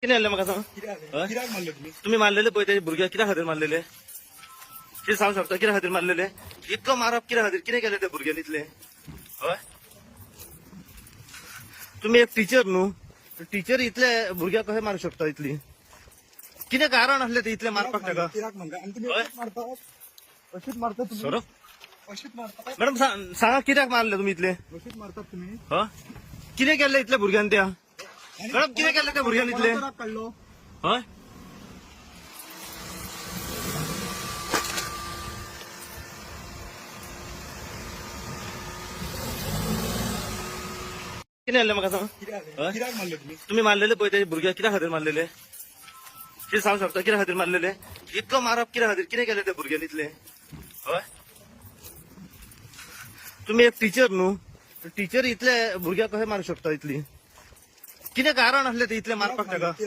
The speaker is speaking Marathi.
किती आणले मग सांग कित्याक मारले तुम्ही? तुम्ही मारलेले पळय ते भुरग्याक कित्या खातीर मारलेले ते सांगू शकता कित्या खातीर मारलेले इतकं मारप कित्या खातीर कितें केलें त्या भुरग्यान इतले हय तुम्ही एक टीचर न्हू टीचर इतले भुरग्याक कशें मारूंक शकता इतली कितें कारण असलें ते इतले मारपाक ताका कित्याक म्हणटा आणि तुम्ही हय? अशीच मारता अशीच मारता तुम्ही सर अशीच मारता मॅडम सांगा कित्याक मारले तुम्ही इतले अशीच मारतात तुम्ही ह कितें केलें इतल्या भुरग्यान त्या मॅडम कितें केलें त्या भुरग्यान इतले कोणाचो राग काढलो हय कितें जालें म्हाका सांग कित्याक मारले तुम्ही? तुम्ही मारलेले पळय ते भुरग्याक कित्या खातीर मारलेले ते सांगू शकता कित्या खातीर मारलेले इतकं मारप कित्या खातीर कितें केलें त्या भुरग्यान इतले हय तुम्ही एक टीचर न्हू टीचर इतले भुरग्याक कशें मारूंक शकता इतली कितें कारण असलें ते इतले मारपाक ताका